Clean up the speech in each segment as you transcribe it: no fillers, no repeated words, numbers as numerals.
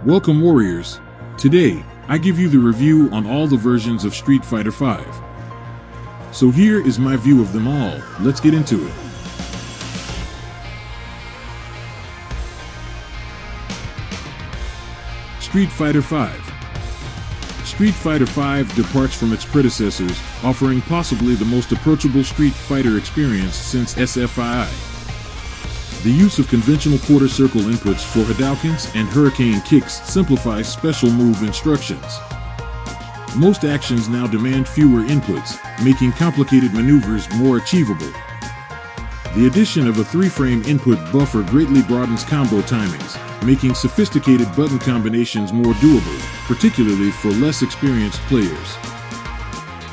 Welcome Warriors! Today, I give you the review on all the versions of Street Fighter V. So here is my view of them all, let's get into it. Street Fighter V. Street Fighter V departs from its predecessors, offering possibly the most approachable Street Fighter experience since SFII. The use of conventional quarter circle inputs for Hadoukens and Hurricane kicks simplifies special move instructions. Most actions now demand fewer inputs, making complicated maneuvers more achievable. The addition of a 3-frame input buffer greatly broadens combo timings, making sophisticated button combinations more doable, particularly for less experienced players.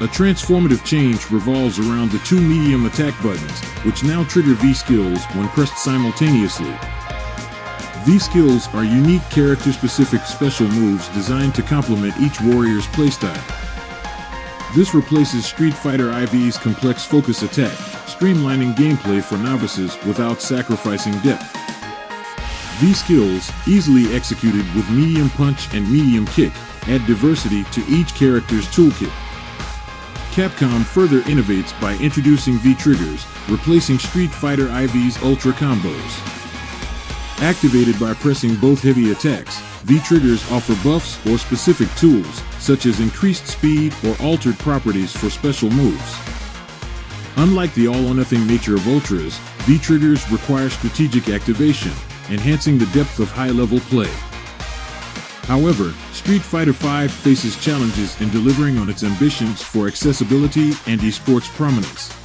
A transformative change revolves around the 2 medium attack buttons, which now trigger V-skills when pressed simultaneously. V-skills are unique character-specific special moves designed to complement each warrior's playstyle. This replaces Street Fighter IV's complex focus attack, streamlining gameplay for novices without sacrificing depth. V-skills, easily executed with medium punch and medium kick, add diversity to each character's toolkit. Capcom further innovates by introducing V-triggers, replacing Street Fighter IV's ultra combos. Activated by pressing both heavy attacks, V-triggers offer buffs or specific tools, such as increased speed or altered properties for special moves. Unlike the all-or-nothing nature of ultras, V-triggers require strategic activation, enhancing the depth of high-level play. However, Street Fighter V faces challenges in delivering on its ambitions for accessibility and esports prominence.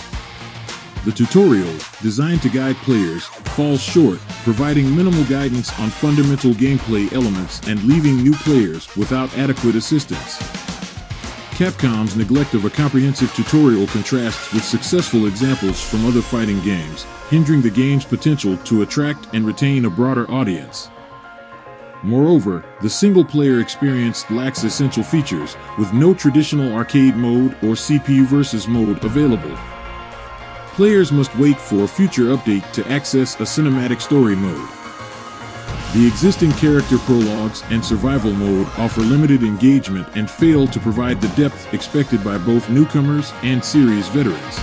The tutorial, designed to guide players, falls short, providing minimal guidance on fundamental gameplay elements and leaving new players without adequate assistance. Capcom's neglect of a comprehensive tutorial contrasts with successful examples from other fighting games, hindering the game's potential to attract and retain a broader audience. Moreover, the single-player experience lacks essential features, with no traditional arcade mode or CPU versus mode available. Players must wait for a future update to access a cinematic story mode. The existing character prologues and survival mode offer limited engagement and fail to provide the depth expected by both newcomers and series veterans.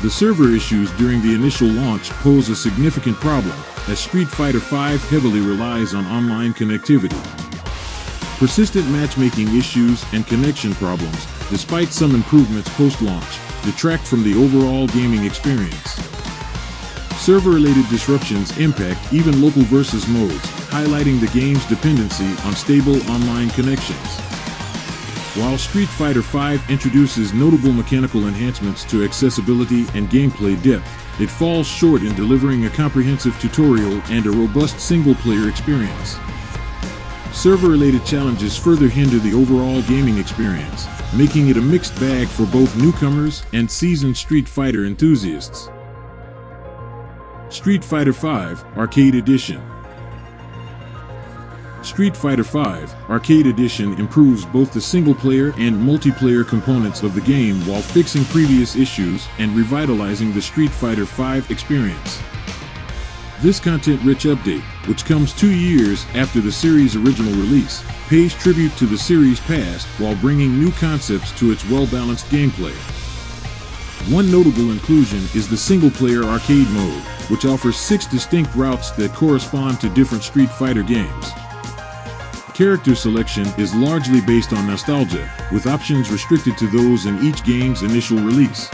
The server issues during the initial launch pose a significant problem, as Street Fighter V heavily relies on online connectivity. Persistent matchmaking issues and connection problems, despite some improvements post-launch, detract from the overall gaming experience. Server-related disruptions impact even local versus modes, highlighting the game's dependency on stable online connections. While Street Fighter V introduces notable mechanical enhancements to accessibility and gameplay depth, it falls short in delivering a comprehensive tutorial and a robust single-player experience. Server-related challenges further hinder the overall gaming experience, making it a mixed bag for both newcomers and seasoned Street Fighter enthusiasts. Street Fighter V Arcade Edition. Street Fighter V Arcade Edition improves both the single-player and multiplayer components of the game while fixing previous issues and revitalizing the Street Fighter V experience. This content-rich update, which comes 2 years after the series' original release, pays tribute to the series' past while bringing new concepts to its well-balanced gameplay. One notable inclusion is the single-player arcade mode, which offers 6 distinct routes that correspond to different Street Fighter games. Character selection is largely based on nostalgia, with options restricted to those in each game's initial release.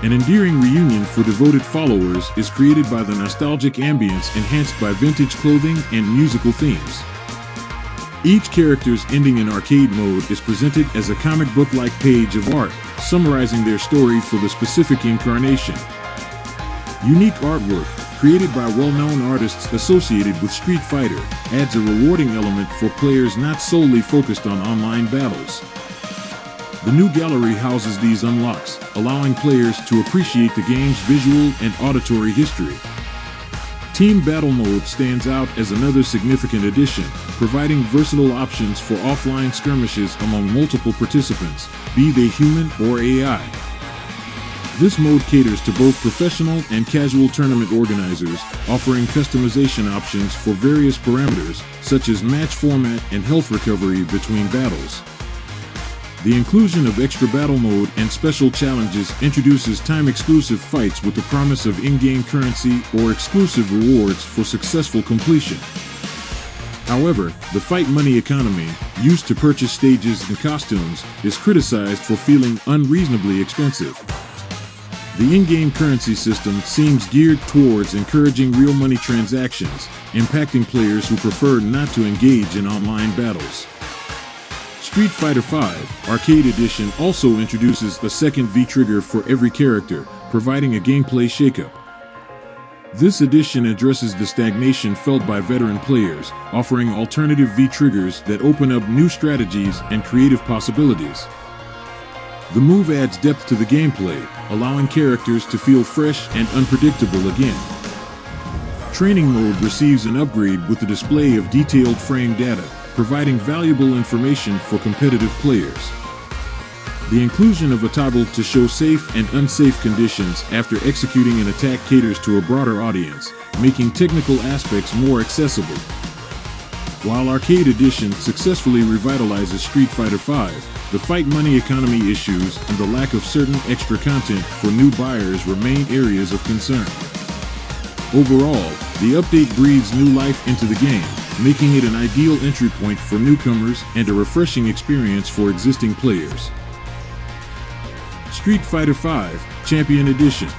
An endearing reunion for devoted followers is created by the nostalgic ambience enhanced by vintage clothing and musical themes. Each character's ending in arcade mode is presented as a comic book-like page of art, summarizing their story for the specific incarnation. Unique artwork, created by well-known artists associated with Street Fighter, adds a rewarding element for players not solely focused on online battles. The new gallery houses these unlocks, allowing players to appreciate the game's visual and auditory history. Team Battle Mode stands out as another significant addition, providing versatile options for offline skirmishes among multiple participants, be they human or AI. This mode caters to both professional and casual tournament organizers, offering customization options for various parameters, such as match format and health recovery between battles. The inclusion of extra battle mode and special challenges introduces time-exclusive fights with the promise of in-game currency or exclusive rewards for successful completion. However, the fight money economy, used to purchase stages and costumes, is criticized for feeling unreasonably expensive. The in-game currency system seems geared towards encouraging real money transactions, impacting players who prefer not to engage in online battles. Street Fighter V Arcade Edition also introduces a second V-trigger for every character, providing a gameplay shakeup. This edition addresses the stagnation felt by veteran players, offering alternative V-triggers that open up new strategies and creative possibilities. The move adds depth to the gameplay, allowing characters to feel fresh and unpredictable again. Training mode receives an upgrade with the display of detailed frame data, providing valuable information for competitive players. The inclusion of a toggle to show safe and unsafe conditions after executing an attack caters to a broader audience, making technical aspects more accessible. While Arcade Edition successfully revitalizes Street Fighter V, the fight money economy issues and the lack of certain extra content for new buyers remain areas of concern. Overall, the update breathes new life into the game, making it an ideal entry point for newcomers and a refreshing experience for existing players. Street Fighter V Champion Edition.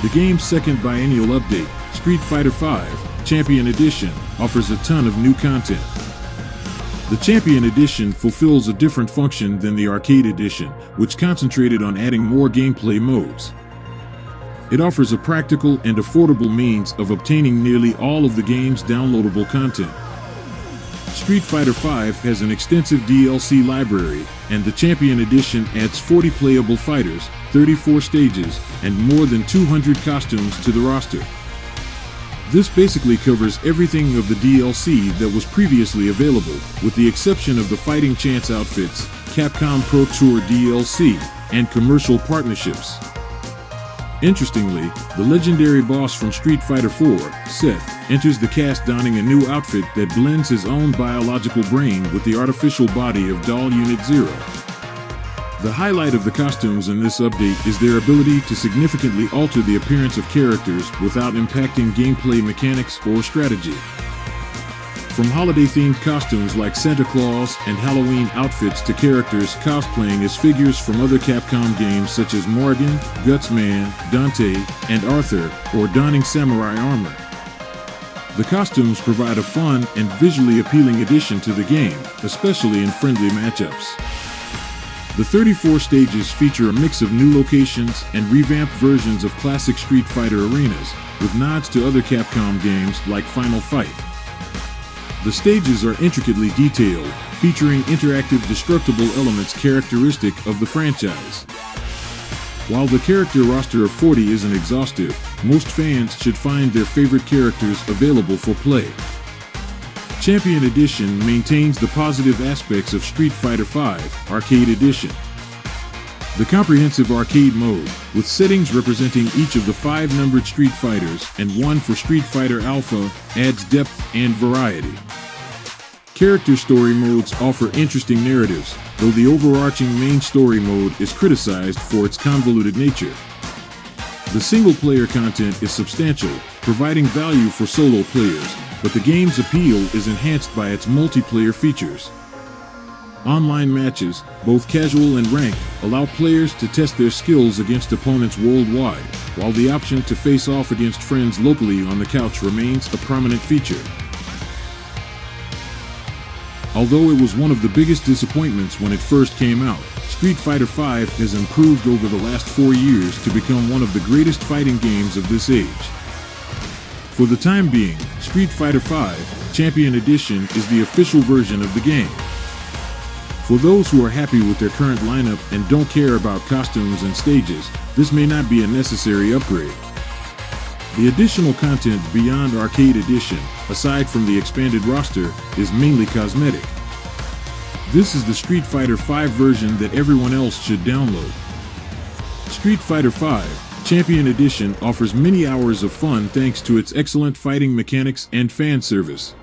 The game's second biennial update, Street Fighter V Champion Edition, offers a ton of new content. The Champion Edition fulfills a different function than the Arcade Edition, which concentrated on adding more gameplay modes. It offers a practical and affordable means of obtaining nearly all of the game's downloadable content. Street Fighter V has an extensive DLC library, and the Champion Edition adds 40 playable fighters, 34 stages, and more than 200 costumes to the roster. This basically covers everything of the DLC that was previously available, with the exception of the Fighting Chance outfits, Capcom Pro Tour DLC, and commercial partnerships. Interestingly, the legendary boss from Street Fighter IV, Seth, enters the cast donning a new outfit that blends his own biological brain with the artificial body of Doll Unit Zero. The highlight of the costumes in this update is their ability to significantly alter the appearance of characters without impacting gameplay mechanics or strategy. From holiday-themed costumes like Santa Claus and Halloween outfits to characters cosplaying as figures from other Capcom games such as Morrigan, Gutsman, Dante, and Arthur, or donning samurai armor. The costumes provide a fun and visually appealing addition to the game, especially in friendly matchups. The 34 stages feature a mix of new locations and revamped versions of classic Street Fighter arenas, with nods to other Capcom games like Final Fight. The stages are intricately detailed, featuring interactive destructible elements characteristic of the franchise. While the character roster of 40 isn't exhaustive, most fans should find their favorite characters available for play. Champion Edition maintains the positive aspects of Street Fighter V Arcade Edition. The comprehensive arcade mode, with settings representing each of the 5 numbered Street Fighters and 1 for Street Fighter Alpha, adds depth and variety. Character story modes offer interesting narratives, though the overarching main story mode is criticized for its convoluted nature. The single-player content is substantial, providing value for solo players, but the game's appeal is enhanced by its multiplayer features. Online matches, both casual and ranked, allow players to test their skills against opponents worldwide, while the option to face off against friends locally on the couch remains a prominent feature. Although it was one of the biggest disappointments when it first came out, Street Fighter V has improved over the last 4 years to become one of the greatest fighting games of this age. For the time being, Street Fighter V Champion Edition is the official version of the game. For those who are happy with their current lineup and don't care about costumes and stages, this may not be a necessary upgrade. The additional content beyond Arcade Edition, aside from the expanded roster, is mainly cosmetic. This is the Street Fighter V version that everyone else should download. Street Fighter V Champion Edition offers many hours of fun thanks to its excellent fighting mechanics and fan service.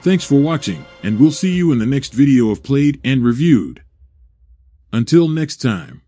Thanks for watching, and we'll see you in the next video of Played and Reviewed. Until next time.